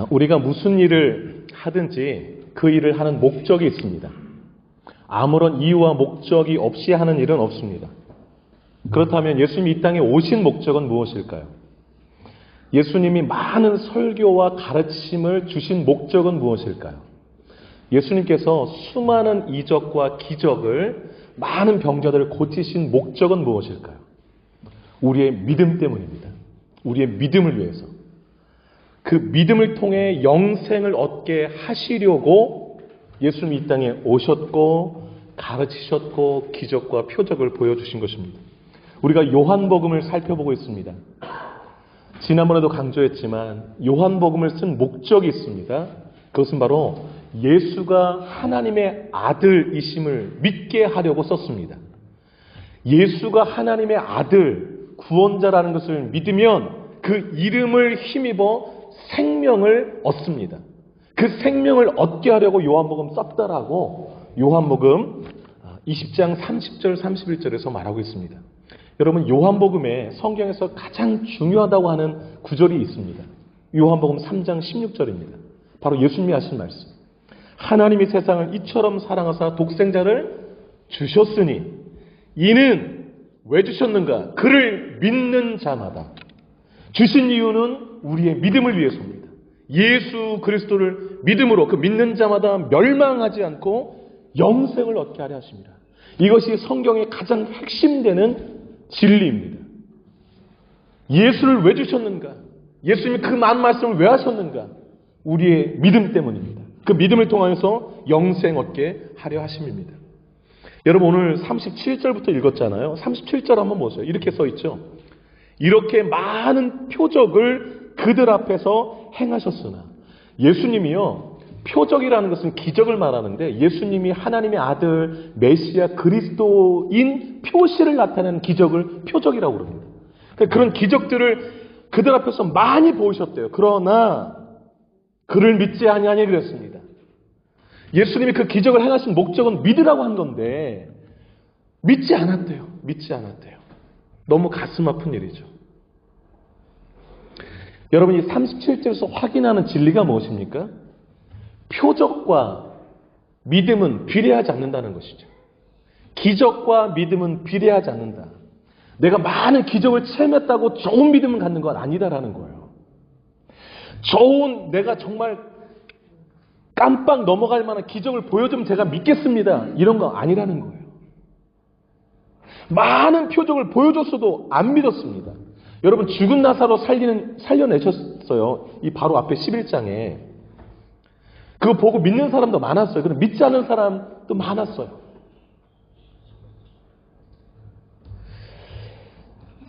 우리가 무슨 일을 하든지 그 일을 하는 목적이 있습니다. 아무런 이유와 목적이 없이 하는 일은 없습니다. 그렇다면 예수님이 이 땅에 오신 목적은 무엇일까요? 예수님이 많은 설교와 가르침을 주신 목적은 무엇일까요? 예수님께서 수많은 이적과 기적을 많은 병자들을 고치신 목적은 무엇일까요? 우리의 믿음 때문입니다. 우리의 믿음을 위해서. 그 믿음을 통해 영생을 얻게 하시려고 예수님이 이 땅에 오셨고 가르치셨고 기적과 표적을 보여주신 것입니다. 우리가 요한복음을 살펴보고 있습니다. 지난번에도 강조했지만 요한복음을 쓴 목적이 있습니다. 그것은 바로 예수가 하나님의 아들이심을 믿게 하려고 썼습니다. 예수가 하나님의 아들, 구원자라는 것을 믿으면 그 이름을 힘입어 생명을 얻습니다. 그 생명을 얻게 하려고 요한복음 썼다라고 요한복음 20장 30절 31절에서 말하고 있습니다. 여러분, 요한복음에 성경에서 가장 중요하다고 하는 구절이 있습니다. 요한복음 3장 16절입니다. 바로 예수님이 하신 말씀. 하나님이 세상을 이처럼 사랑하사 독생자를 주셨으니 이는 왜 주셨는가? 그를 믿는 자마다. 주신 이유는 우리의 믿음을 위해서입니다. 예수 그리스도를 믿음으로 그 믿는 자마다 멸망하지 않고 영생을 얻게 하려 하십니다. 이것이 성경의 가장 핵심되는 진리입니다. 예수를 왜 주셨는가? 예수님이 그 많은 말씀을 왜 하셨는가? 우리의 믿음 때문입니다. 그 믿음을 통해서 영생 얻게 하려 하심입니다. 여러분, 오늘 37절부터 읽었잖아요. 37절 한번 보세요. 이렇게 써 있죠. 이렇게 많은 표적을 그들 앞에서 행하셨으나. 예수님이요, 표적이라는 것은 기적을 말하는데 예수님이 하나님의 아들 메시아 그리스도인 표시를 나타내는 기적을 표적이라고 그럽니다. 그런 기적들을 그들 앞에서 많이 보이셨대요. 그러나 그를 믿지 아니하니 그랬습니다. 예수님이 그 기적을 행하신 목적은 믿으라고 한 건데 믿지 않았대요. 믿지 않았대요. 너무 가슴 아픈 일이죠. 여러분이 37절에서 확인하는 진리가 무엇입니까? 표적과 믿음은 비례하지 않는다는 것이죠. 기적과 믿음은 비례하지 않는다. 내가 많은 기적을 체험했다고 좋은 믿음을 갖는 건 아니다라는 거예요. 좋은, 내가 정말 깜빡 넘어갈 만한 기적을 보여주면 제가 믿겠습니다. 이런 거 아니라는 거예요. 많은 표적을 보여줬어도 안 믿었습니다. 여러분, 죽은 나사로 살려내셨어요. 이 바로 앞에 11장에. 그거 보고 믿는 사람도 많았어요. 그런데 믿지 않는 사람도 많았어요.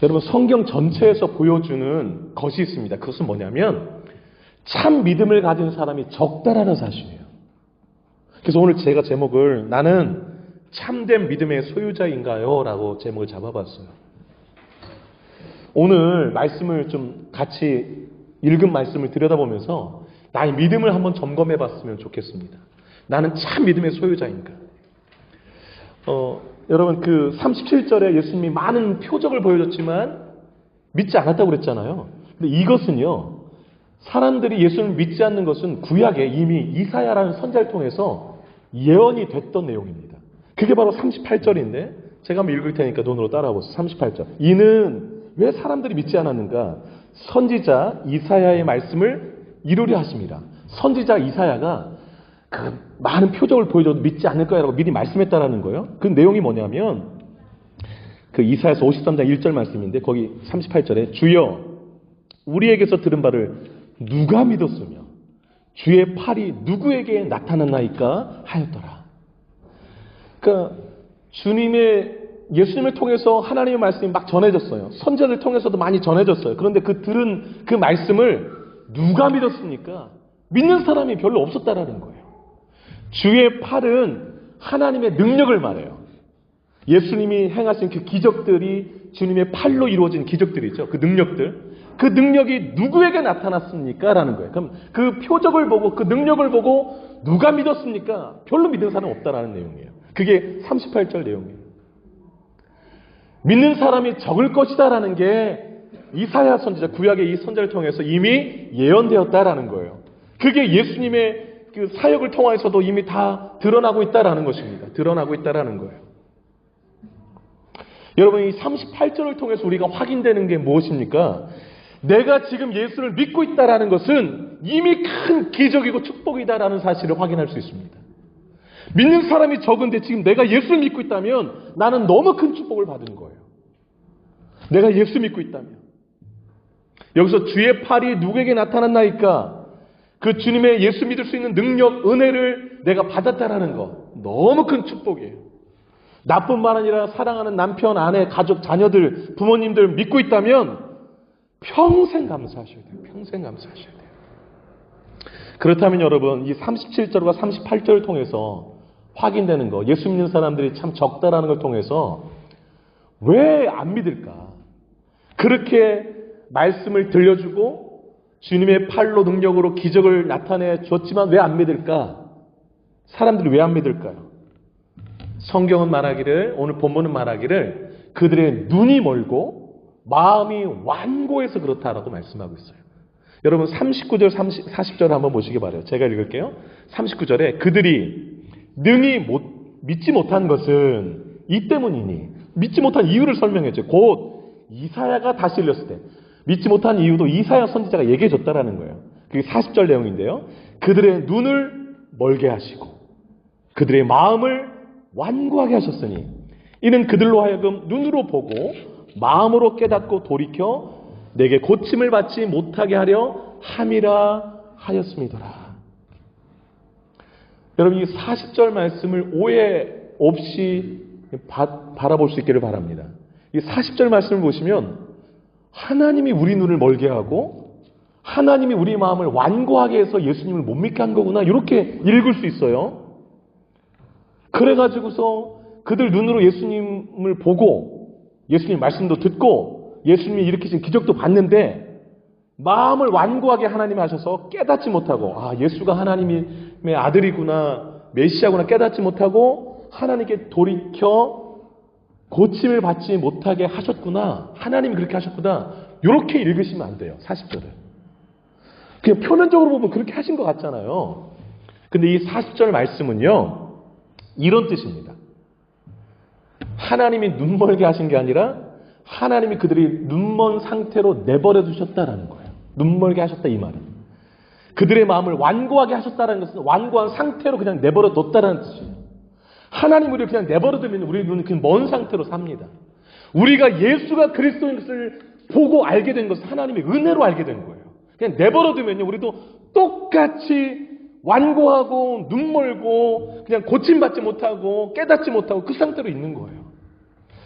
여러분, 성경 전체에서 보여주는 것이 있습니다. 그것은 뭐냐면 참 믿음을 가진 사람이 적다라는 사실이에요. 그래서 오늘 제가 제목을 나는 참된 믿음의 소유자인가요? 라고 제목을 잡아봤어요. 오늘 말씀을 좀 같이 읽은 말씀을 들여다보면서 나의 믿음을 한번 점검해 봤으면 좋겠습니다. 나는 참 믿음의 소유자인가? 여러분, 그 37절에 예수님이 많은 표적을 보여줬지만 믿지 않았다고 그랬잖아요. 근데 이것은요, 사람들이 예수님을 믿지 않는 것은 구약에 이미 이사야라는 선지자를 통해서 예언이 됐던 내용입니다. 그게 바로 38절인데 제가 한번 읽을 테니까 눈으로 따라보세요. 38절. 이는 왜 사람들이 믿지 않았는가? 선지자 이사야의 말씀을 이루려 하십니다. 선지자 이사야가 그 많은 표적을 보여줘도 믿지 않을 거야라고 미리 말씀했다라는 거예요. 그 내용이 뭐냐면 그 이사야서 53장 1절 말씀인데 거기 38절에 주여 우리에게서 들은 바를 누가 믿었으며 주의 팔이 누구에게 나타났나이까 하였더라. 그러니까 예수님을 통해서 하나님의 말씀이 막 전해졌어요. 선지자를 통해서도 많이 전해졌어요. 그런데 그 들은 그 말씀을 누가 믿었습니까? 믿는 사람이 별로 없었다라는 거예요. 주의 팔은 하나님의 능력을 말해요. 예수님이 행하신 그 기적들이 주님의 팔로 이루어진 기적들이죠. 그 능력들. 그 능력이 누구에게 나타났습니까? 라는 거예요. 그럼 그 표적을 보고 그 능력을 보고 누가 믿었습니까? 별로 믿는 사람은 없다라는 내용이에요. 그게 38절 내용이에요. 믿는 사람이 적을 것이다라는 게 이사야 선지자, 구약의 이 선지자를 통해서 이미 예언되었다라는 거예요. 그게 예수님의 그 사역을 통해서도 이미 다 드러나고 있다라는 것입니다. 드러나고 있다라는 거예요. 여러분, 이 38절을 통해서 우리가 확인되는 게 무엇입니까? 내가 지금 예수를 믿고 있다라는 것은 이미 큰 기적이고 축복이다라는 사실을 확인할 수 있습니다. 믿는 사람이 적은데 지금 내가 예수를 믿고 있다면 나는 너무 큰 축복을 받은 거예요. 내가 예수 믿고 있다면. 여기서 주의 팔이 누구에게 나타났나이까? 그 주님의 예수 믿을 수 있는 능력, 은혜를 내가 받았다라는 거. 너무 큰 축복이에요. 나뿐만 아니라 사랑하는 남편, 아내, 가족, 자녀들, 부모님들 믿고 있다면 평생 감사하셔야 돼요. 평생 감사하셔야 돼요. 그렇다면 여러분, 이 37절과 38절을 통해서 확인되는 거, 예수 믿는 사람들이 참 적다라는 걸 통해서 왜 안 믿을까? 그렇게 말씀을 들려주고 주님의 팔로 능력으로 기적을 나타내 줬지만 왜 안 믿을까? 사람들이 왜 안 믿을까요? 성경은 말하기를, 오늘 본문은 말하기를 그들의 눈이 멀고 마음이 완고해서 그렇다라고 말씀하고 있어요. 여러분 39절, 40절 한번 보시기 바라요. 제가 읽을게요. 39절에 그들이 능히 믿지 못한 것은 이 때문이니, 믿지 못한 이유를 설명했죠. 곧 이사야가 다시 일렀을 때 믿지 못한 이유도 이사야 선지자가 얘기해 줬다라는 거예요. 그게 40절 내용인데요. 그들의 눈을 멀게 하시고 그들의 마음을 완고하게 하셨으니 이는 그들로 하여금 눈으로 보고 마음으로 깨닫고 돌이켜 내게 고침을 받지 못하게 하려 함이라 하였음이더라. 여러분, 이 40절 말씀을 오해 없이 바라볼 수 있기를 바랍니다. 이 40절 말씀을 보시면 하나님이 우리 눈을 멀게 하고 하나님이 우리 마음을 완고하게 해서 예수님을 못 믿게 한 거구나, 이렇게 읽을 수 있어요. 그래가지고서 그들 눈으로 예수님을 보고 예수님 말씀도 듣고 예수님이 일으키신 기적도 봤는데 마음을 완고하게 하나님이 하셔서 깨닫지 못하고, 아, 예수가 하나님의 아들이구나, 메시아구나 깨닫지 못하고 하나님께 돌이켜 고침을 받지 못하게 하셨구나, 하나님이 그렇게 하셨구나, 이렇게 읽으시면 안 돼요. 40절을 그냥 표면적으로 보면 그렇게 하신 것 같잖아요. 근데 이 40절 말씀은요 이런 뜻입니다. 하나님이 눈멀게 하신 게 아니라 하나님이 그들이 눈먼 상태로 내버려 두셨다라는 거예요. 눈멀게 하셨다, 이 말은. 그들의 마음을 완고하게 하셨다는 것은 완고한 상태로 그냥 내버려 뒀다라는 뜻이에요. 하나님 우리를 그냥 내버려 두면 우리 눈은 그냥 먼 상태로 삽니다. 우리가 예수가 그리스도인 것을 보고 알게 된 것은 하나님의 은혜로 알게 된 거예요. 그냥 내버려 두면요 우리도 똑같이 완고하고 눈멀고 그냥 고침받지 못하고 깨닫지 못하고 그 상태로 있는 거예요.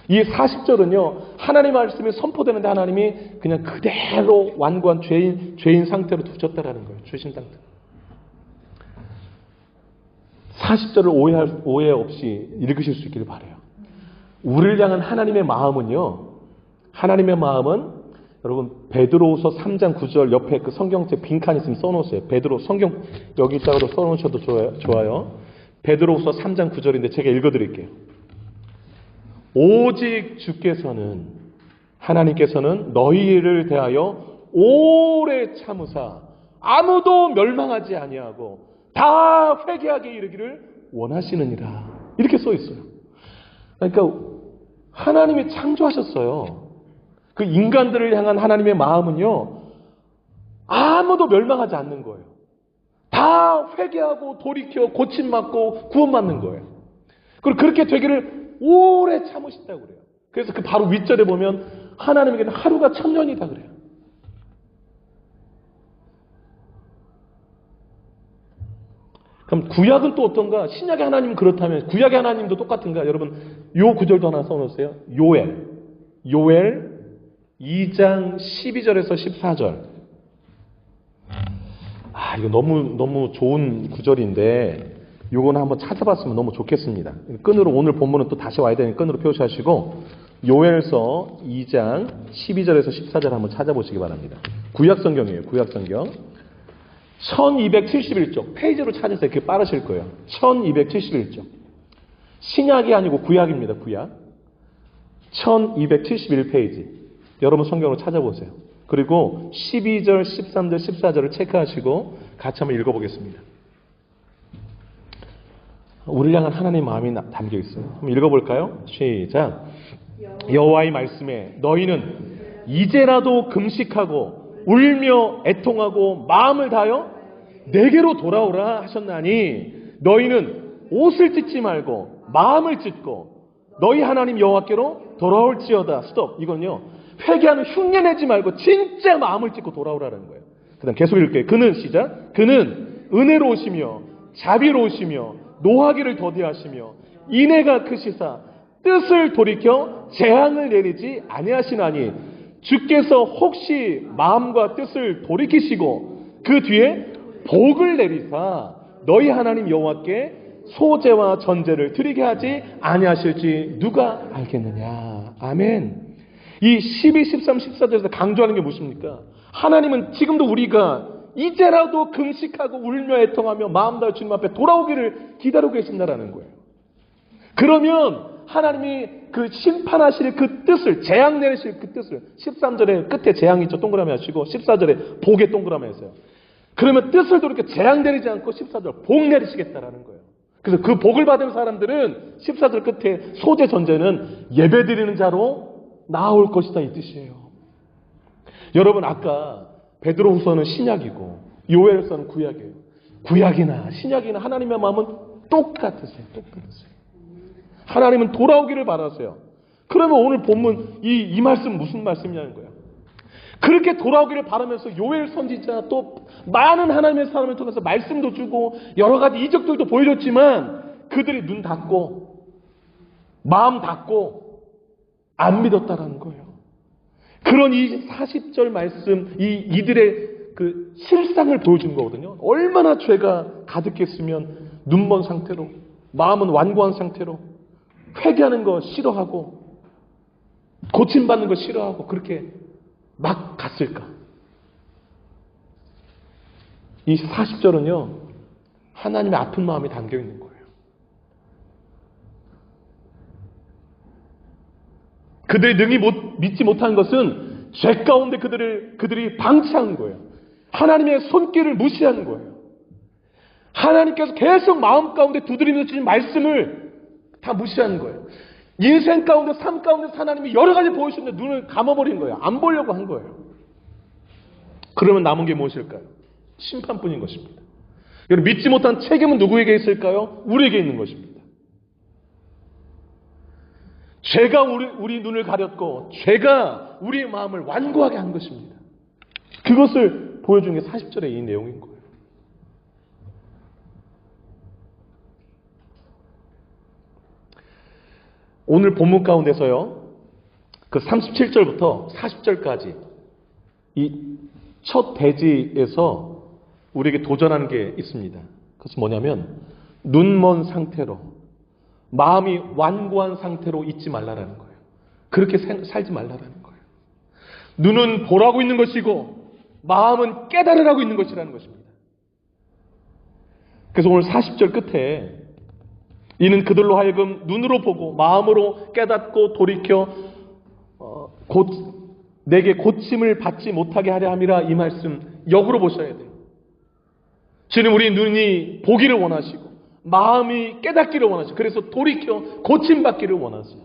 이 40절은요 하나님 말씀이 선포되는데 하나님이 그냥 그대로 완고한 죄인 상태로 두셨다라는 거예요. 죄신 상태. 40절을 오해 없이 읽으실 수 있기를 바라요. 우리를 향한 하나님의 마음은요, 하나님의 마음은 여러분 베드로후서 3장 9절 옆에 그 성경책 빈칸 있으면 써놓으세요. 베드로 성경 여기 있다가도 써놓으셔도 좋아요. 베드로후서 3장 9절인데 제가 읽어드릴게요. 오직 주께서는, 하나님께서는 너희를 대하여 오래 참으사 아무도 멸망하지 아니하고 다 회개하게 이르기를 원하시느니라, 이렇게 써 있어요. 그러니까 하나님이 창조하셨어요. 그 인간들을 향한 하나님의 마음은요 아무도 멸망하지 않는 거예요. 다 회개하고 돌이켜 고침받고 구원받는 거예요. 그리고 그렇게 되기를 오래 참으신다고 그래요. 그래서 그 바로 윗절에 보면 하나님에게는 하루가 1000년이다 그래요. 그럼 구약은 또 어떤가? 신약의 하나님은 그렇다면 구약의 하나님도 똑같은가? 여러분 요 구절도 하나 써놓으세요. 요엘 2장 12절에서 14절. 아, 이거 너무 좋은 구절인데 요거는 한번 찾아봤으면 너무 좋겠습니다. 끈으로 오늘 본문은 또 다시 와야 되니 끈으로 표시하시고 요엘서 2장 12절에서 14절 한번 찾아보시기 바랍니다. 구약 성경이에요. 구약 성경. 1271쪽 페이지로 찾으세요. 그게 빠르실 거예요. 1271쪽. 신약이 아니고 구약입니다. 구약. 1271페이지. 여러분 성경으로 찾아보세요. 그리고 12절, 13절, 14절을 체크하시고 같이 한번 읽어보겠습니다. 우리를 향한 하나님의 마음이 담겨 있어요. 한번 읽어볼까요? 시작. 여호와의 말씀에 너희는 이제라도 금식하고 울며 애통하고 마음을 다하여 내게로 돌아오라 하셨나니 너희는 옷을 찢지 말고 마음을 찢고 너희 하나님 여호와께로 돌아올지어다. 스톱. 이건요, 회개하는 흉내 내지 말고 진짜 마음을 찢고 돌아오라는 거예요. 그 다음 계속 읽을게요. 그는 시작. 그는 은혜로우시며 자비로우시며 노하기를 더디하시며 인애가 크시사 뜻을 돌이켜 재앙을 내리지 아니하시나니 주께서 혹시 마음과 뜻을 돌이키시고 그 뒤에 복을 내리사 너희 하나님 여호와께 소제와 전제를 드리게 하지 아니하실지 누가 알겠느냐. 아멘. 이 12, 13, 14절에서 강조하는 게 무엇입니까? 하나님은 지금도 우리가 이제라도 금식하고 울며 애통하며 마음 다해 주님 앞에 돌아오기를 기다리고 계신다라는 거예요. 그러면 하나님이 그 심판하실 그 뜻을, 재앙 내리실 그 뜻을, 13절에 끝에 재앙이 있죠. 동그라미 하시고 14절에 복에 동그라미 했어요. 그러면 뜻을 돌이켜 재앙 내리지 않고 14절 복 내리시겠다라는 거예요. 그래서 그 복을 받은 사람들은 14절 끝에 소재 전제는 예배드리는 자로 나올 것이다 이 뜻이에요. 여러분, 아까 베드로후서는 신약이고 요엘서는 구약이에요. 구약이나 신약이나 하나님의 마음은 똑같으세요. 똑같으세요. 하나님은 돌아오기를 바라세요. 그러면 오늘 본문 이 말씀 무슨 말씀이냐는 거예요. 그렇게 돌아오기를 바라면서 요엘 선지자 또 많은 하나님의 사람을 통해서 말씀도 주고 여러 가지 이적들도 보여줬지만 그들이 눈 닫고 마음 닫고 안 믿었다라는 거예요. 그런 이 40절 말씀, 이들의 그 실상을 보여주는 거거든요. 얼마나 죄가 가득했으면 눈먼 상태로, 마음은 완고한 상태로, 회개하는 거 싫어하고, 고침받는 거 싫어하고, 그렇게 막 갔을까? 이 40절은요, 하나님의 아픈 마음이 담겨 있는 거예요. 그들이 능히 믿지 못한 것은 죄 가운데 그들이 방치한 거예요. 하나님의 손길을 무시한 거예요. 하나님께서 계속 마음 가운데 두드리면서 주신 말씀을 다 무시하는 거예요. 인생 가운데, 삶 가운데 하나님이 여러 가지 보여주셨는데 눈을 감아버린 거예요. 안 보려고 한 거예요. 그러면 남은 게 무엇일까요? 심판뿐인 것입니다. 여러분, 믿지 못한 책임은 누구에게 있을까요? 우리에게 있는 것입니다. 죄가 우리 눈을 가렸고 죄가 우리의 마음을 완고하게 한 것입니다. 그것을 보여주는 게 40절의 이 내용인 거예요. 오늘 본문 가운데서요, 그 37절부터 40절까지 이 첫 대지에서 우리에게 도전하는 게 있습니다. 그것은 뭐냐면 눈먼 상태로, 마음이 완고한 상태로 있지 말라라는 거예요. 그렇게 살지 말라라는 거예요. 눈은 보라고 있는 것이고 마음은 깨달으라고 있는 것이라는 것입니다. 그래서 오늘 40절 끝에 이는 그들로 하여금 눈으로 보고 마음으로 깨닫고 돌이켜 내게 고침을 받지 못하게 하려 함이라, 이 말씀 역으로 보셔야 돼요. 주님, 우리 눈이 보기를 원하시고 마음이 깨닫기를 원하시고 그래서 돌이켜 고침받기를 원하세요.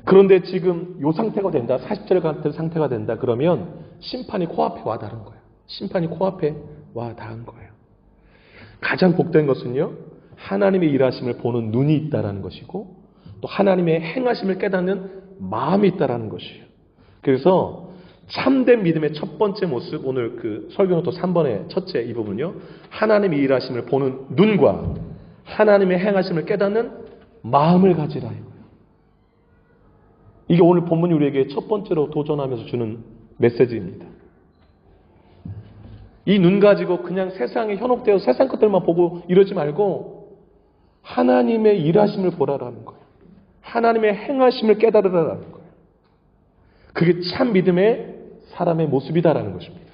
그런데 지금 이 상태가 된다, 40절 같은 상태가 된다 그러면 심판이 코앞에 와 닿은 거예요. 심판이 코앞에 와 닿은 거예요. 가장 복된 것은요, 하나님의 일하심을 보는 눈이 있다라는 것이고 또 하나님의 행하심을 깨닫는 마음이 있다라는 것이에요. 그래서 참된 믿음의 첫 번째 모습, 오늘 그 설교노트 3번의 첫째 이 부분요, 하나님의 일하심을 보는 눈과 하나님의 행하심을 깨닫는 마음을 가지라 이거예요. 이게 오늘 본문이 우리에게 첫 번째로 도전하면서 주는 메시지입니다. 이 눈 가지고 그냥 세상에 현혹되어 세상 것들만 보고 이러지 말고 하나님의 일하심을 보라라는 거예요. 하나님의 행하심을 깨달으라는 거예요. 그게 참 믿음의 사람의 모습이다라는 것입니다.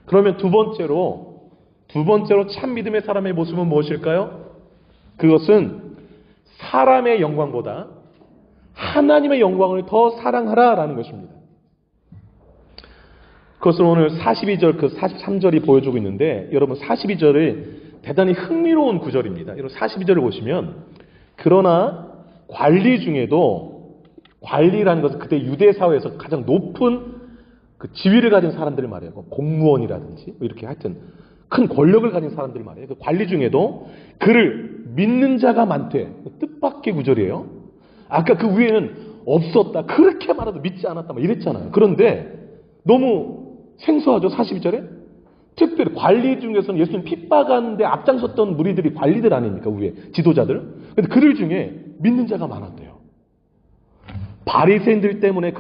그러면 두 번째로 참 믿음의 사람의 모습은 무엇일까요? 그것은 사람의 영광보다 하나님의 영광을 더 사랑하라라는 것입니다. 그것을 오늘 42절, 그 43절이 보여주고 있는데, 여러분 42절이 대단히 흥미로운 구절입니다. 여러분 42절을 보시면, 그러나 관리 중에도, 관리라는 것은 그때 유대 사회에서 가장 높은 그 지위를 가진 사람들 말이에요. 공무원이라든지 이렇게 하여튼 큰 권력을 가진 사람들 말이에요. 그 관리 중에도 그를 믿는 자가 많대. 뜻밖의 구절이에요. 아까 그 위에는 없었다, 그렇게 말해도 믿지 않았다 막 이랬잖아요. 그런데 너무 생소하죠. 42절에 특별히 관리 중에서는 예수님 핍박하는데 앞장섰던 무리들이 관리들 아닙니까? 위에 지도자들. 근데 그들 중에 믿는 자가 많았대요. 바리새인들 때문에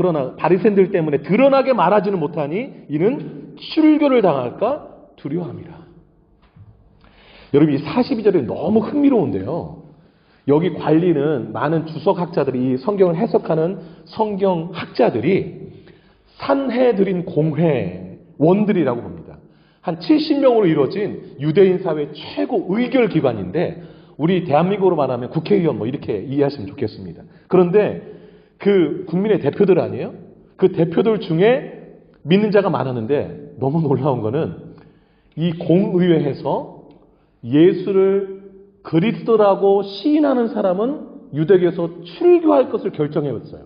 드러나게 말하지는 못하니 이는 출교를 당할까 두려워함이라. 여러분, 이 42절이 너무 흥미로운데요. 여기 관리는 많은 주석학자들이, 이 성경을 해석하는 성경학자들이 산헤드린 공회원들이라고 봅니다. 한 70명으로 이루어진 유대인 사회 최고 의결기관인데, 우리 대한민국으로 말하면 국회의원 뭐 이렇게 이해하시면 좋겠습니다. 그런데 그 국민의 대표들 아니에요? 그 대표들 중에 믿는 자가 많았는데, 너무 놀라운 거는 이 공의회에서 예수를 그리스도라고 시인하는 사람은 유대교에서 출교할 것을 결정해왔어요.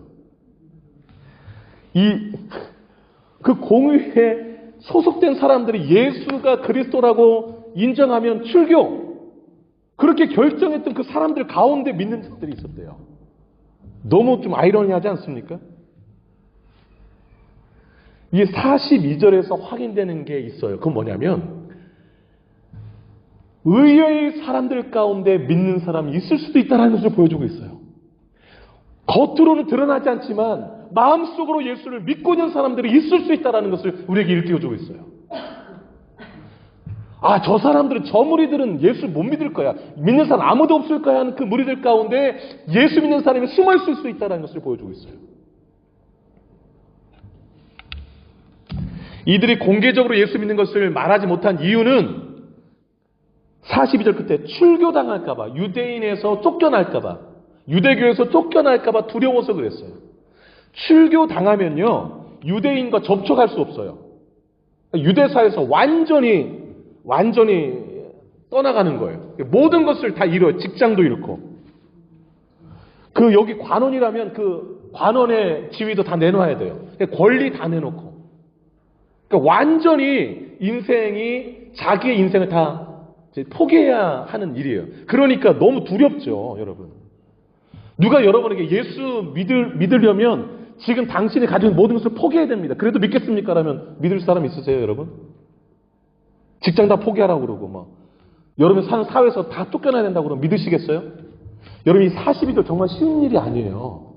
그 공의회에 소속된 사람들이 예수가 그리스도라고 인정하면 출교, 그렇게 결정했던 그 사람들 가운데 믿는 자들이 있었대요. 너무 좀 아이러니하지 않습니까? 이 42절에서 확인되는 게 있어요. 그건 뭐냐면, 의외의 사람들 가운데 믿는 사람이 있을 수도 있다는 것을 보여주고 있어요. 겉으로는 드러나지 않지만 마음속으로 예수를 믿고 있는 사람들이 있을 수 있다는 것을 우리에게 일깨워주고 있어요. 아, 저 사람들은, 저 무리들은 예수 못 믿을 거야, 믿는 사람 아무도 없을 거야 하는 그 무리들 가운데 예수 믿는 사람이 숨어 있을 수 있다는 것을 보여주고 있어요. 이들이 공개적으로 예수 믿는 것을 말하지 못한 이유는 42절 끝에 출교당할까봐, 유대인에서 쫓겨날까봐, 유대교에서 쫓겨날까봐 두려워서 그랬어요. 출교당하면요, 유대인과 접촉할 수 없어요. 유대사에서 완전히 떠나가는 거예요. 모든 것을 다 잃어요. 직장도 잃고. 여기 관원이라면 그 관원의 지위도 다 내놔야 돼요. 권리 다 내놓고. 그러니까 완전히 자기의 인생을 다 포기해야 하는 일이에요. 그러니까 너무 두렵죠, 여러분. 누가 여러분에게 예수 믿으려면 지금 당신이 가지고 있는 모든 것을 포기해야 됩니다. 그래도 믿겠습니까? 라면 믿을 사람 있으세요, 여러분? 직장 다 포기하라고 그러고 여러분 사는 사회에서 다 쫓겨나야 된다고 그러면 믿으시겠어요? 여러분, 이 42절 정말 쉬운 일이 아니에요.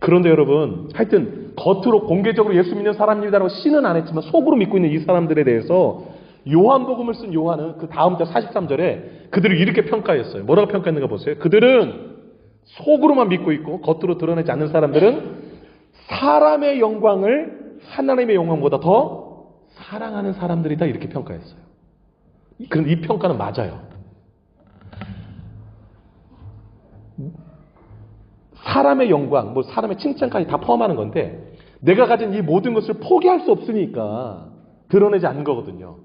그런데 여러분, 하여튼 겉으로 공개적으로 예수 믿는 사람입니다라고 시는 안 했지만 속으로 믿고 있는 이 사람들에 대해서 요한복음을 쓴 요한은 그 다음 절 43절에 그들을 이렇게 평가했어요. 뭐라고 평가했는가 보세요. 그들은 속으로만 믿고 있고 겉으로 드러내지 않는 사람들은 사람의 영광을 하나님의 영광보다 더 사랑하는 사람들이다, 이렇게 평가했어요. 그런데 이 평가는 맞아요. 사람의 영광, 사람의 칭찬까지 다 포함하는 건데, 내가 가진 이 모든 것을 포기할 수 없으니까 드러내지 않는 거거든요.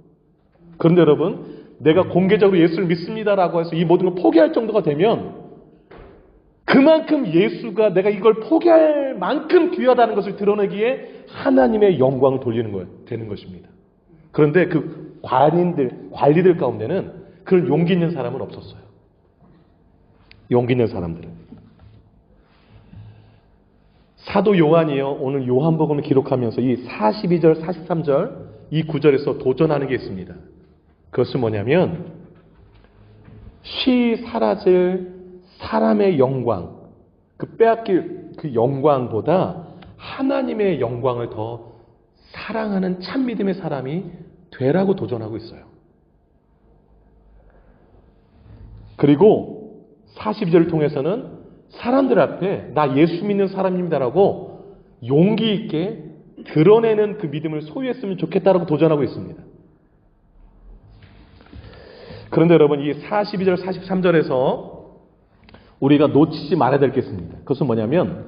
그런데 여러분, 내가 공개적으로 예수를 믿습니다라고 해서 이 모든 걸 포기할 정도가 되면 그만큼 예수가 내가 이걸 포기할 만큼 귀하다는 것을 드러내기에 하나님의 영광을 돌리는 거예요. 되는 것입니다. 그런데 그 관리들 가운데는 그런 용기 있는 사람은 없었어요. 용기 있는 사람들은. 사도 요한이요, 오늘 요한복음을 기록하면서 이 42절, 43절 이 구절에서 도전하는 게 있습니다. 그것은 뭐냐면, 사라질 사람의 영광, 빼앗길 그 영광보다 하나님의 영광을 더 사랑하는 참 믿음의 사람이 되라고 도전하고 있어요. 그리고 42절을 통해서는 사람들 앞에 나 예수 믿는 사람입니다라고 용기 있게 드러내는 그 믿음을 소유했으면 좋겠다라고 도전하고 있습니다. 그런데 여러분, 이 42절, 43절에서 우리가 놓치지 말아야 될 게 있습니다. 그것은 뭐냐면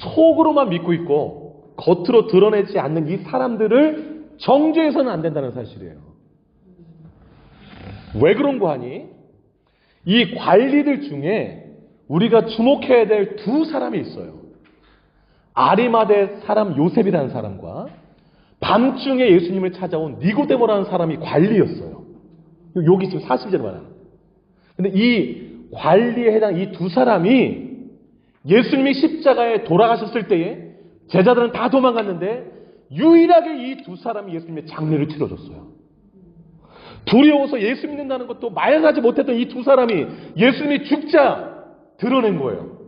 속으로만 믿고 있고 겉으로 드러내지 않는 이 사람들을 정죄해서는 안 된다는 사실이에요. 왜 그런 거 하니? 이 관리들 중에 우리가 주목해야 될 두 사람이 있어요. 아리마대 사람 요셉이라는 사람과 밤중에 예수님을 찾아온 니고데모라는 사람이 관리였어요. 여기 지금 40절에 말하는. 근데 이 관리에 해당 이 두 사람이 예수님이 십자가에 돌아가셨을 때에 제자들은 다 도망갔는데 유일하게 이 두 사람이 예수님의 장례를 치러줬어요. 두려워서 예수 믿는다는 것도 말하지 못했던 이 두 사람이 예수님이 죽자 드러낸 거예요.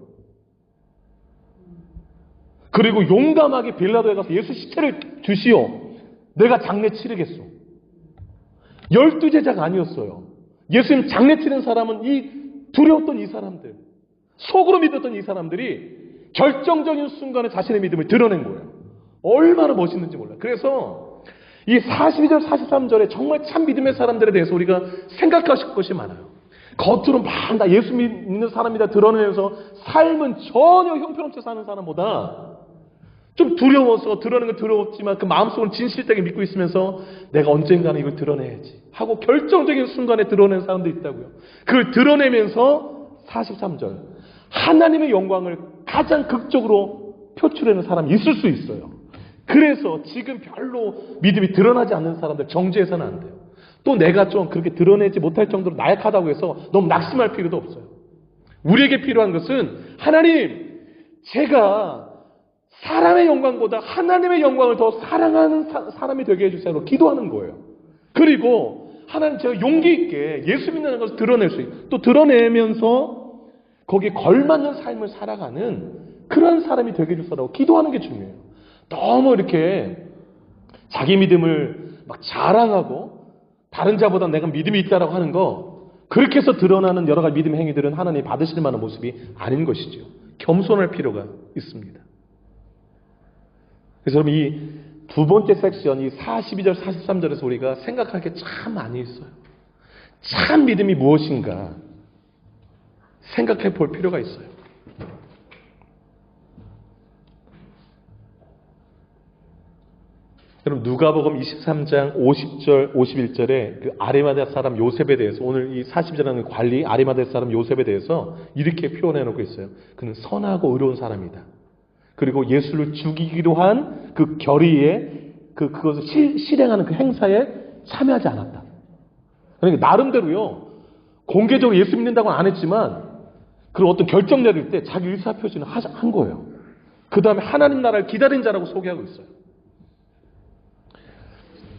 그리고 용감하게 빌라도에 가서 예수 시체를 주시오. 내가 장례 치르겠소. 12제자가 아니었어요. 예수님 장례 치른 사람은 이 두려웠던 이 사람들, 속으로 믿었던 이 사람들이 결정적인 순간에 자신의 믿음을 드러낸 거예요. 얼마나 멋있는지 몰라요. 그래서 이 42절, 43절에 정말 참 믿음의 사람들에 대해서 우리가 생각하실 것이 많아요. 겉으로 막 나 예수 믿는 사람이다 드러내면서 삶은 전혀 형편없이 사는 사람보다 좀 두려워서 드러내는 건 두려웠지만 그 마음속으로 진실되게 믿고 있으면서 내가 언젠가는 이걸 드러내야지 하고 결정적인 순간에 드러낸 사람도 있다고요. 그걸 드러내면서 43절 하나님의 영광을 가장 극적으로 표출하는 사람이 있을 수 있어요. 그래서 지금 별로 믿음이 드러나지 않는 사람들 정죄해서는 안 돼요. 또 내가 좀 그렇게 드러내지 못할 정도로 나약하다고 해서 너무 낙심할 필요도 없어요. 우리에게 필요한 것은 하나님, 제가 사람의 영광보다 하나님의 영광을 더 사랑하는 사람이 되게 해주세요. 기도하는 거예요. 그리고 하나님, 제가 용기 있게 예수 믿는 것을 드러낼 수 있고 또 드러내면서 거기에 걸맞는 삶을 살아가는 그런 사람이 되게 해주세요. 기도하는 게 중요해요. 너무 이렇게 자기 믿음을 막 자랑하고 다른 자보다 내가 믿음이 있다라고 하는 거, 그렇게 해서 드러나는 여러 가지 믿음의 행위들은 하나님이 받으실 만한 모습이 아닌 것이죠. 겸손할 필요가 있습니다. 그래서 여러분 이 두 번째 섹션, 이 42절, 43절에서 우리가 생각할 게 참 많이 있어요. 참 믿음이 무엇인가 생각해 볼 필요가 있어요. 여러분 누가복음 23장 50절, 51절에 그 아리마대 사람 요셉에 대해서 오늘 이 40절하는 관리 아리마대 사람 요셉에 대해서 이렇게 표현해 놓고 있어요. 그는 선하고 의로운 사람이다. 그리고 예수를 죽이기로 한 그 결의에 그것을 실행하는 그 행사에 참여하지 않았다. 그러니까 나름대로요. 공개적으로 예수 믿는다고는 안 했지만 그 어떤 결정 내릴 때 자기 의사표시는 한 거예요. 그 다음에 하나님 나라를 기다린 자라고 소개하고 있어요.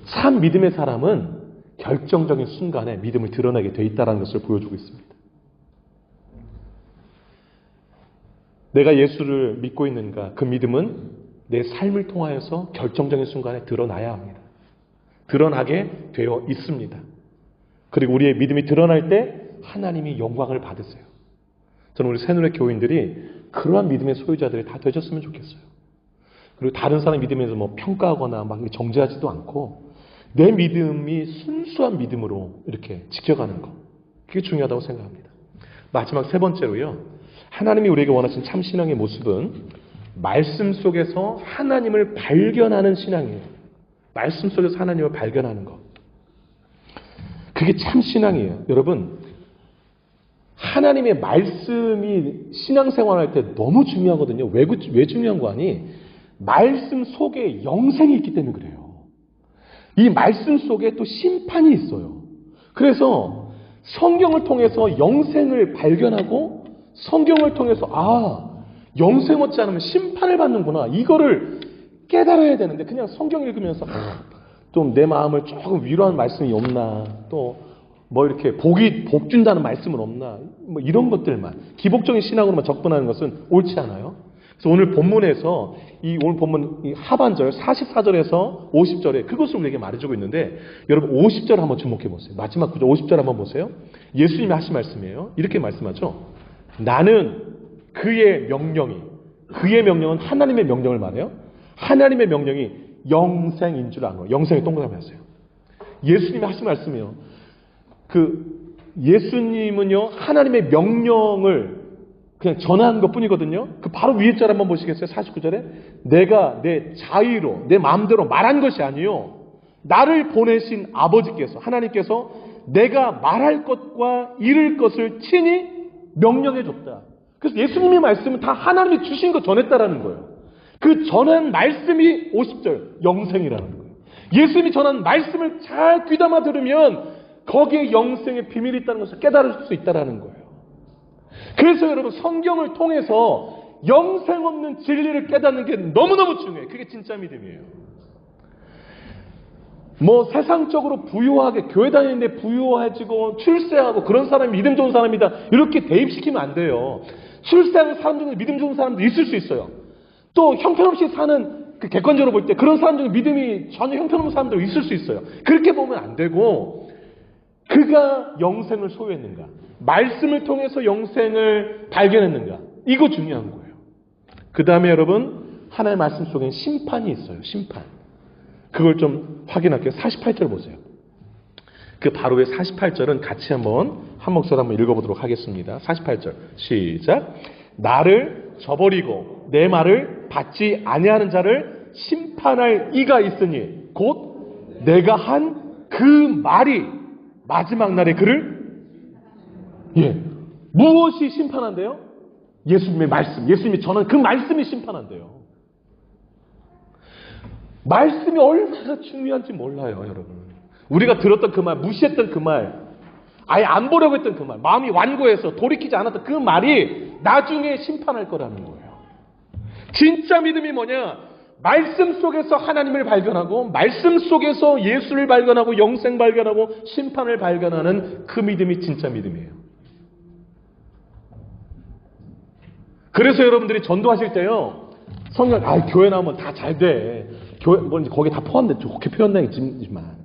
참 믿음의 사람은 결정적인 순간에 믿음을 드러내게 돼 있다는 것을 보여주고 있습니다. 내가 예수를 믿고 있는가? 그 믿음은 내 삶을 통하여서 결정적인 순간에 드러나야 합니다. 드러나게 되어 있습니다. 그리고 우리의 믿음이 드러날 때 하나님이 영광을 받으세요. 저는 우리 새누리 교인들이 그러한 믿음의 소유자들이 다 되셨으면 좋겠어요. 그리고 다른 사람 믿음에서 뭐 평가하거나 막 정죄하지도 않고 내 믿음이 순수한 믿음으로 이렇게 지켜가는 것, 그게 중요하다고 생각합니다. 마지막 세 번째로요, 하나님이 우리에게 원하시는 참 신앙의 모습은 말씀 속에서 하나님을 발견하는 신앙이에요. 말씀 속에서 하나님을 발견하는 것, 그게 참 신앙이에요. 여러분, 하나님의 말씀이 신앙생활할 때 너무 중요하거든요. 왜 중요한 거 아니? 말씀 속에 영생이 있기 때문에 그래요. 이 말씀 속에 또 심판이 있어요. 그래서 성경을 통해서 영생을 발견하고 성경을 통해서 영생 얻지 않으면 심판을 받는구나, 이거를 깨달아야 되는데 그냥 성경 읽으면서 좀 내 마음을 조금 위로하는 말씀이 없나, 또 뭐 이렇게 복 준다는 말씀은 없나, 뭐 이런 것들만 기복적인 신앙으로만 접근하는 것은 옳지 않아요. 그래서 오늘 본문에서 오늘 본문 이 하반절 44절에서 50절에 그것을 우리에게 말해주고 있는데, 여러분 50절 한번 주목해 보세요. 마지막 구절 50절 한번 보세요. 예수님이 하신 말씀이에요. 이렇게 말씀하죠. 나는 그의 명령은 하나님의 명령을 말해요. 하나님의 명령이 영생인 줄 아노. 영생의 동그라미 하세요. 예수님이 하신 말씀이에요. 예수님은요, 하나님의 명령을 그냥 전하는 것 뿐이거든요. 그 바로 위에 절 한번 보시겠어요? 49절에. 내가 내 자의로, 내 마음대로 말한 것이 아니요. 나를 보내신 아버지께서, 하나님께서 내가 말할 것과 이룰 것을 친히 명령해 줬다. 그래서 예수님의 말씀은 다 하나님이 주신 거 전했다라는 거예요. 그 전한 말씀이 50절, 영생이라는 거예요. 예수님이 전한 말씀을 잘 귀담아 들으면 거기에 영생의 비밀이 있다는 것을 깨달을 수 있다는 거예요. 그래서 여러분, 성경을 통해서 영생 없는 진리를 깨닫는 게 너무너무 중요해요. 그게 진짜 믿음이에요. 뭐 세상적으로 부유하게 교회 다니는데 부유해지고 출세하고 그런 사람이 믿음 좋은 사람이다 이렇게 대입시키면 안 돼요. 출세하는 사람 중에 믿음 좋은 사람도 있을 수 있어요. 또 형편없이 사는, 그 객관적으로 볼 때 그런 사람 중에 믿음이 전혀 형편없는 사람도 있을 수 있어요. 그렇게 보면 안 되고, 그가 영생을 소유했는가, 말씀을 통해서 영생을 발견했는가, 이거 중요한 거예요. 그 다음에 여러분, 하나님의 말씀 속엔 심판이 있어요. 심판. 그걸 좀 확인할게요. 48절 보세요. 그 바로의 48절은 같이 한 목소리 한번 읽어보도록 하겠습니다. 48절 시작. 나를 저버리고 내 말을 받지 아니하는 자를 심판할 이가 있으니 곧 내가 한 그 말이 마지막 날에 그를 무엇이 심판한대요? 예수님의 말씀, 예수님이 전한 그 말씀이 심판한대요. 말씀이 얼마나 중요한지 몰라요, 여러분. 우리가 들었던 그 말, 무시했던 그 말, 아예 안 보려고 했던 그 말, 마음이 완고해서 돌이키지 않았던 그 말이 나중에 심판할 거라는 거예요. 진짜 믿음이 뭐냐? 말씀 속에서 하나님을 발견하고, 말씀 속에서 예수를 발견하고, 영생 발견하고, 심판을 발견하는 그 믿음이 진짜 믿음이에요. 그래서 여러분들이 전도하실 때요, 성경, 교회 나오면 다 잘 돼. 교회, 거기 다 포함돼. 좋게 표현되지만.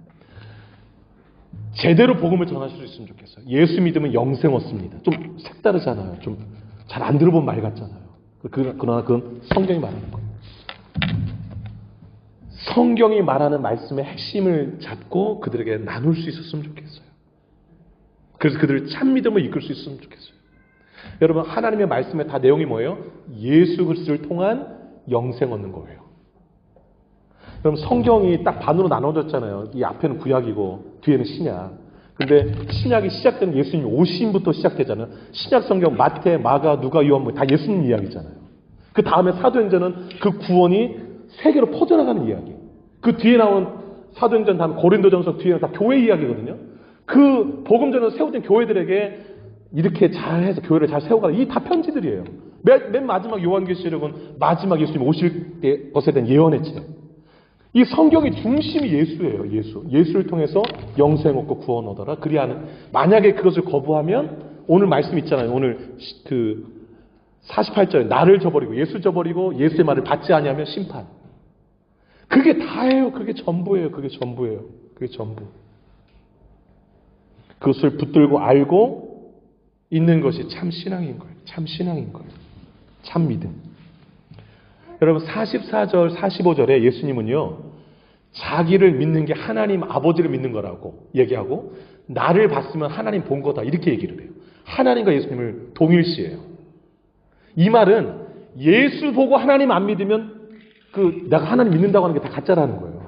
제대로 복음을 전하실 수 있으면 좋겠어요. 예수 믿으면 영생 얻습니다. 좀 색다르잖아요. 좀 잘 안 들어본 말 같잖아요. 그러나 그건 성경이 말하는 거예요. 성경이 말하는 말씀의 핵심을 잡고 그들에게 나눌 수 있었으면 좋겠어요. 그래서 그들을 참 믿음을 이끌 수 있었으면 좋겠어요. 여러분, 하나님의 말씀의 다 내용이 뭐예요? 예수 그리스도를 통한 영생 얻는 거예요. 여러분, 성경이 딱 반으로 나눠졌잖아요. 이 앞에는 구약이고 뒤에는 신약. 근데 신약이 시작되는 예수님 오심부터 시작되잖아요. 신약 성경 마태, 마가, 누가, 요한 다 예수님 이야기잖아요. 그 다음에 사도행전은 그 구원이 세계로 퍼져나가는 이야기. 그 뒤에 나온 사도행전 다음 고린도전서 뒤에는 다 교회 이야기거든요. 그 복음전을 세우던 교회들에게 이렇게 잘해서 교회를 잘 세워가는 이 다 편지들이에요. 맨 마지막 요한계시록은 마지막 예수님 오실 때 것에 대한 예언의 책. 이 성경의 중심이 예수예요. 예수를 통해서 영생 얻고 구원 얻어라. 그리하는, 만약에 그것을 거부하면 오늘 말씀 있잖아요. 오늘 그 48절에 나를 저버리고 예수 저버리고 예수의 말을 받지 아니하면 심판. 그게 다예요. 그게 전부예요. 그게 전부예요. 그게 전부. 그것을 붙들고 알고 있는 것이 참 신앙인 거예요. 참 신앙인 거예요. 참 믿음. 여러분, 44절, 45절에 예수님은요, 자기를 믿는 게 하나님 아버지를 믿는 거라고 얘기하고, 나를 봤으면 하나님 본 거다. 이렇게 얘기를 해요. 하나님과 예수님을 동일시해요. 이 말은 예수 보고 하나님 안 믿으면 내가 하나님 믿는다고 하는 게 다 가짜라는 거예요.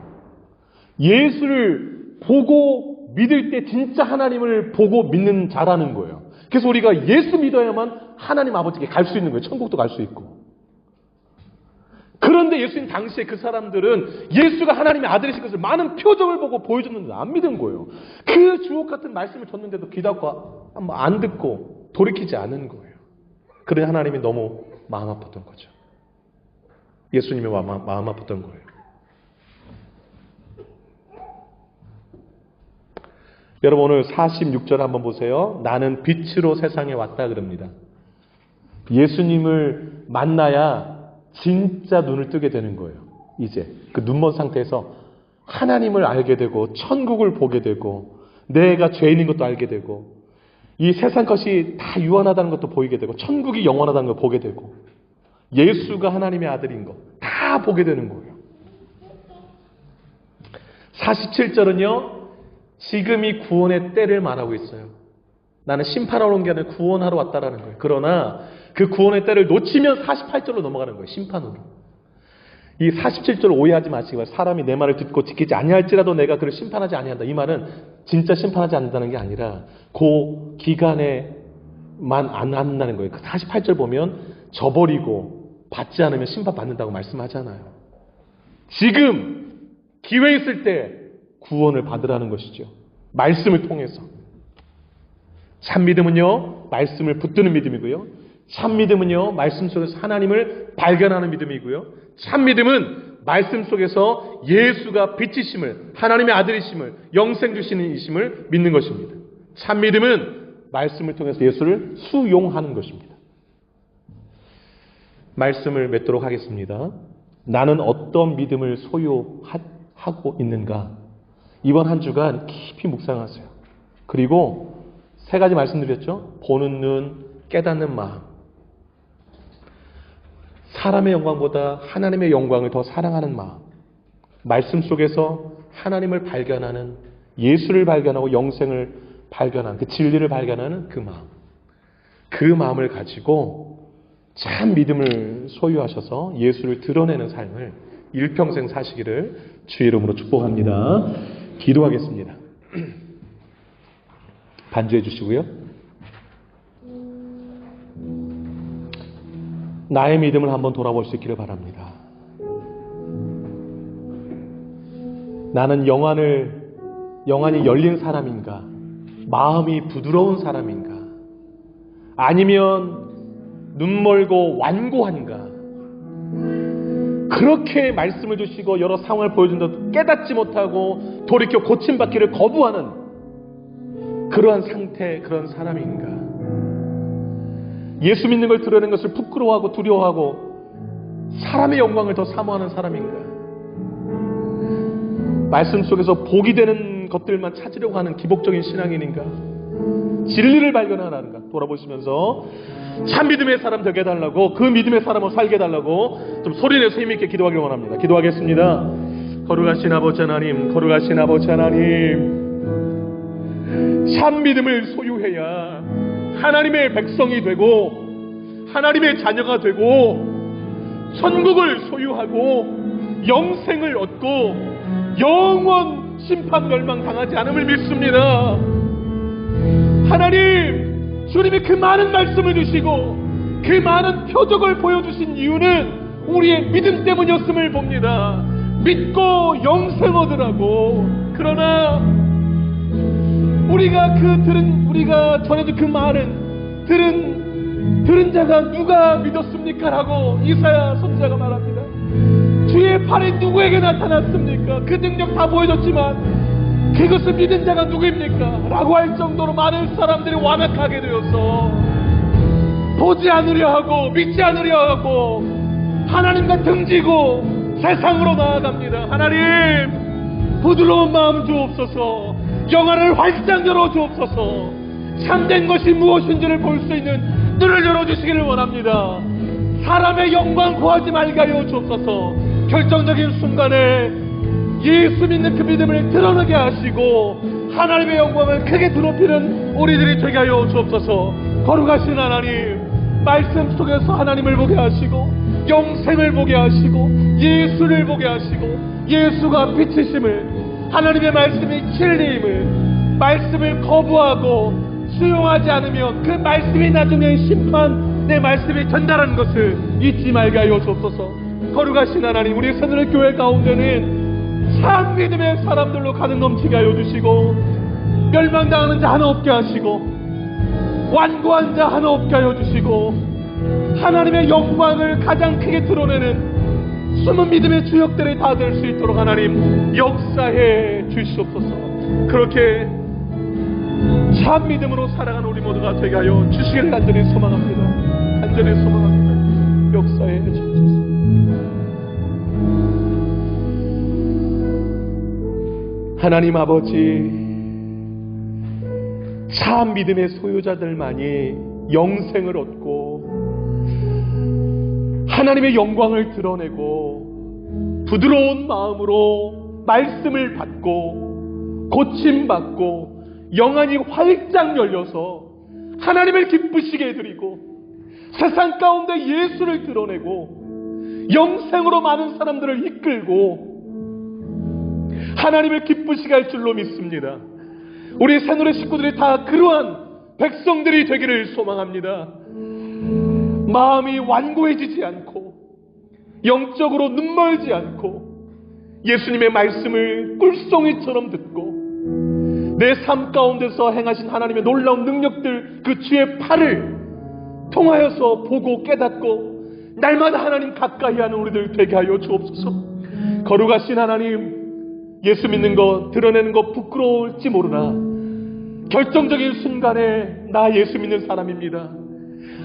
예수를 보고 믿을 때 진짜 하나님을 보고 믿는 자라는 거예요. 그래서 우리가 예수 믿어야만 하나님 아버지께 갈 수 있는 거예요. 천국도 갈 수 있고. 그런데 예수님 당시에 그 사람들은 예수가 하나님의 아들이신 것을 많은 표적을 보고 보여줬는데 안 믿은 거예요. 그 주옥 같은 말씀을 줬는데도 귀닫고 안 듣고 돌이키지 않은 거예요. 그래 하나님이 너무 마음 아팠던 거죠. 예수님이 마음 아팠던 거예요. 여러분, 오늘 46절 한번 보세요. 나는 빛으로 세상에 왔다 그럽니다. 예수님을 만나야 진짜 눈을 뜨게 되는 거예요. 이제 그 눈먼 상태에서 하나님을 알게 되고 천국을 보게 되고 내가 죄인인 것도 알게 되고 이 세상 것이 다 유한하다는 것도 보이게 되고 천국이 영원하다는 걸 보게 되고 예수가 하나님의 아들인 거 다 보게 되는 거예요. 47절은요. 지금이 구원의 때를 말하고 있어요. 나는 심판하러 온 게 아니라 구원하러 왔다라는 거예요. 그러나 그 구원의 때를 놓치면 48절로 넘어가는 거예요. 심판으로. 이 47절 오해하지 마시기 바랍니다. 사람이 내 말을 듣고 지키지 아니할지라도 내가 그를 심판하지 아니한다. 이 말은 진짜 심판하지 않는다는 게 아니라 그 기간에만 안 한다는 거예요. 그 48절 보면 저버리고 받지 않으면 심판받는다고 말씀하잖아요. 지금 기회 있을 때 구원을 받으라는 것이죠. 말씀을 통해서. 참 믿음은요, 말씀을 붙드는 믿음이고요. 참 믿음은요, 말씀 속에서 하나님을 발견하는 믿음이고요. 참 믿음은 말씀 속에서 예수가 빛이심을, 하나님의 아들이심을, 영생 주시는 이심을 믿는 것입니다. 참 믿음은 말씀을 통해서 예수를 수용하는 것입니다. 말씀을 맺도록 하겠습니다. 나는 어떤 믿음을 소유하고 있는가? 이번 한 주간 깊이 묵상하세요. 그리고 3가지 말씀드렸죠? 보는 눈, 깨닫는 마음. 사람의 영광보다 하나님의 영광을 더 사랑하는 마음. 말씀 속에서 하나님을 발견하는, 예수를 발견하고 영생을 발견하는, 그 진리를 발견하는 그 마음. 그 마음을 가지고 참 믿음을 소유하셔서 예수를 드러내는 삶을 일평생 사시기를 주의 이름으로 축복합니다. 기도하겠습니다. 반주해 주시고요. 나의 믿음을 한번 돌아볼 수 있기를 바랍니다. 나는 영안이 열린 사람인가? 마음이 부드러운 사람인가? 아니면 눈멀고 완고한가? 그렇게 말씀을 주시고 여러 상황을 보여준다도 깨닫지 못하고 돌이켜 고침받기를 거부하는 그러한 상태, 그런 사람인가? 예수 믿는 걸 드러내는 것을 부끄러워하고 두려워하고 사람의 영광을 더 사모하는 사람인가? 말씀 속에서 복이 되는 것들만 찾으려고 하는 기복적인 신앙인인가? 진리를 발견하는가? 돌아보시면서 참 믿음의 사람 되게 해달라고, 그 믿음의 사람으로 살게 해달라고 좀 소리내서 힘있게 기도하기를 원합니다. 기도하겠습니다. 거룩하신 아버지 하나님, 거룩하신 아버지 하나님, 참 믿음을 소유해야 하나님의 백성이 되고 하나님의 자녀가 되고 천국을 소유하고 영생을 얻고 영원 심판 멸망 당하지 않음을 믿습니다. 하나님, 주님이 그 많은 말씀을 주시고 그 많은 표적을 보여주신 이유는 우리의 믿음 때문이었음을 봅니다. 믿고 영생 얻으라고. 그러나 우리가 전해준 그 말은 들은 자가 누가 믿었습니까? 라고 이사야 선지자가 말합니다. 주의 팔이 누구에게 나타났습니까? 그 능력 다 보여줬지만 그것을 믿은 자가 누구입니까? 라고 할 정도로 많은 사람들이 완악하게 되어서 보지 않으려 하고 믿지 않으려 하고 하나님과 등지고 세상으로 나아갑니다. 하나님, 부드러운 마음 주옵소서. 영안을 활짝 열어 주옵소서. 참된 것이 무엇인지를 볼 수 있는 눈을 열어주시기를 원합니다. 사람의 영광 구하지 말게 하여 주옵소서. 결정적인 순간에 예수 믿는 그 믿음을 드러내게 하시고 하나님의 영광을 크게 드높이는 우리들이 되게 하여 주옵소서. 거룩하신 하나님, 말씀 속에서 하나님을 보게 하시고 영생을 보게 하시고 예수를 보게 하시고 예수가 빛이심을, 하나님의 말씀이 진리임을, 말씀을 거부하고 수용하지 않으면 그 말씀이 나중에 심판의 말씀이 전달하는 것을 잊지 말게 하여 주옵소서. 거룩하신 하나님, 우리 새누리 교회 가운데는 참 믿음의 사람들로 가득 넘치게 하여 주시고 멸망당하는 자 하나 없게 하시고 완고한 자 하나 없게 하여 주시고 하나님의 영광을 가장 크게 드러내는 숨은 믿음의 주역들이 다 될 수 있도록 하나님 역사해 주시옵소서. 그렇게 참 믿음으로 살아가는 우리 모두가 되게 하여 주시기를 간절히 소망합니다. 간절히 소망합니다. 역사해 주옵소서. 하나님 아버지, 참 믿음의 소유자들만이 영생을 얻고 하나님의 영광을 드러내고 부드러운 마음으로 말씀을 받고 고침받고 영안이 활짝 열려서 하나님을 기쁘시게 해드리고 세상 가운데 예수를 드러내고 영생으로 많은 사람들을 이끌고 하나님을 기쁘시게 할 줄로 믿습니다. 우리 새누리 식구들이 다 그러한 백성들이 되기를 소망합니다. 마음이 완고해지지 않고 영적으로 눈멀지 않고 예수님의 말씀을 꿀송이처럼 듣고 내 삶 가운데서 행하신 하나님의 놀라운 능력들, 그 주의 팔을 통하여서 보고 깨닫고 날마다 하나님 가까이 하는 우리들 되게 하여 주옵소서. 거룩하신 하나님, 예수 믿는 것, 드러내는 것 부끄러울지 모르나 결정적인 순간에 나 예수 믿는 사람입니다,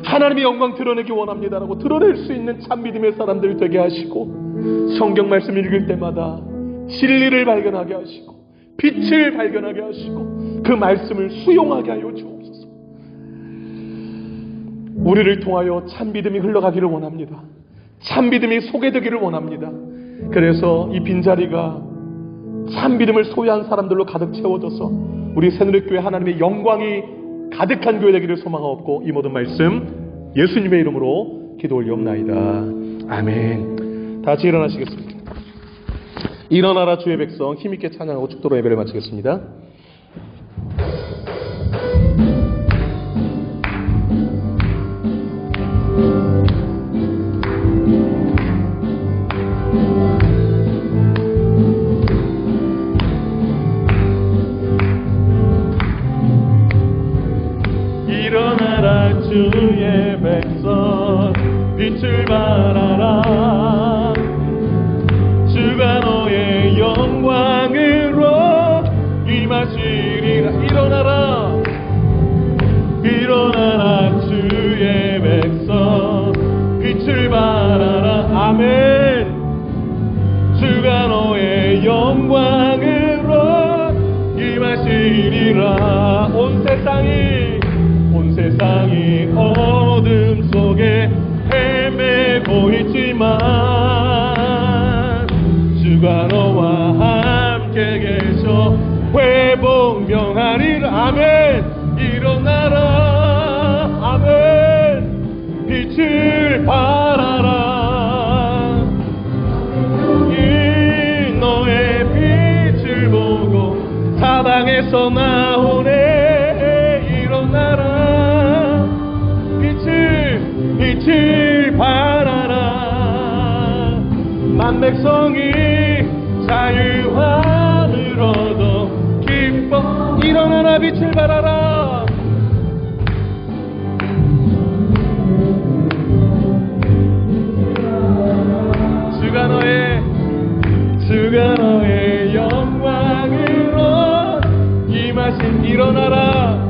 하나님의 영광 드러내기 원합니다라고 드러낼 수 있는 참 믿음의 사람들 되게 하시고, 성경 말씀 읽을 때마다 진리를 발견하게 하시고 빛을 발견하게 하시고 그 말씀을 수용하게 하여 주옵소서. 우리를 통하여 참 믿음이 흘러가기를 원합니다. 참 믿음이 소개되기를 원합니다. 그래서 이 빈자리가 참 믿음을 소유한 사람들로 가득 채워져서 우리 새누리교회 하나님의 영광이 가득한 교회 되기를 소망하옵고, 이 모든 말씀 예수님의 이름으로 기도 올리옵나이다. 아멘. 다 같이 일어나시겠습니다. 일어나라 주의 백성, 힘있게 찬양하고 축도로 예배를 마치겠습니다. 일어나라 주의 백성, 빛을 발하라. 주가 너의 영광으로 임하시리라. 일어나라, 일어나라 주의 백성, 빛을 발하라. 아멘. 주가 너의 영광으로 임하시리라. 온 세상이 어둠 속에 헤매고 있지만 주가 너와 함께 계셔 회복 명하리라. 아멘. 일어나라. 아멘. 빛을 발하라. 이 너의 빛을 보고 사방에서 나오네. 일어나라. 빛을 발하라. 만백성이 자유함을 얻어 기뻐. 일어나라. 빛을 발하라. 주가 너의 영광으로 임하신. 일어나라.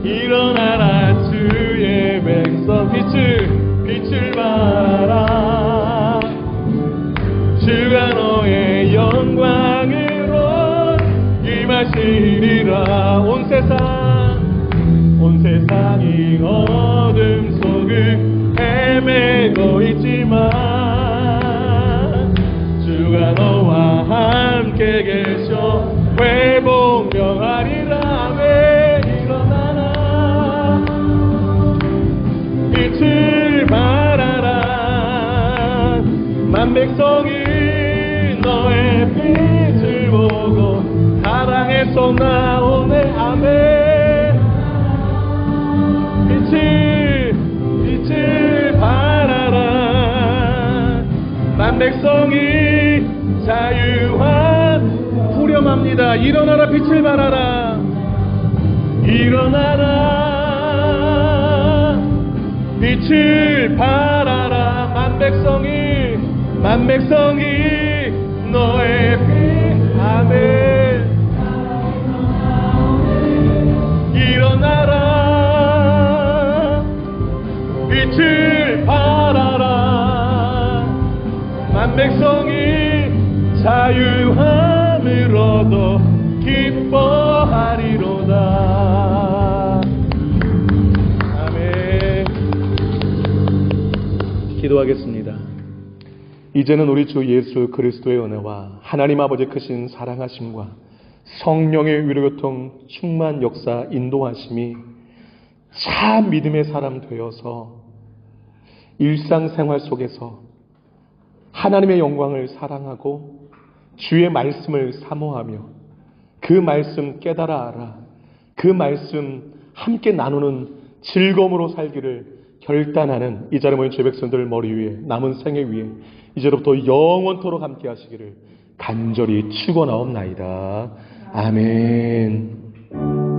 일어나라 주의 백성, 빛을 발하라. 주가 너의 영광으로 임하시리라. 온 세상이 어둠 속을 헤매고 있지만 주가 너와 함께 계셔 회복 명하리라. 왜 일어나라. 빛을 발하라. 만백성이 너의 빛을 보고 사랑에서 나오네. 아멘. 빛을 발하라. 만백성이 자유함 후렴합니다. 일어나라. 빛을 발하라. 일어나라. 빛을 발하라. 만백성이 너의 빛. 아멘. 일어나라. 빛을 발하라. 만백성이 자유함을 얻어 기뻐하리로다. 아멘. 기도하겠습니다. 이제는 우리 주 예수 그리스도의 은혜와 하나님 아버지 크신 사랑하심과 성령의 위로교통 충만 역사 인도하심이 참 믿음의 사람 되어서 일상생활 속에서 하나님의 영광을 사랑하고 주의 말씀을 사모하며 그 말씀 깨달아 알아 그 말씀 함께 나누는 즐거움으로 살기를 결단하는 이 자리에 모인 제 백성들 머리 위에 남은 생애 위에 이제로부터 영원토록 함께 하시기를 간절히 축원하옵나이다. 아멘.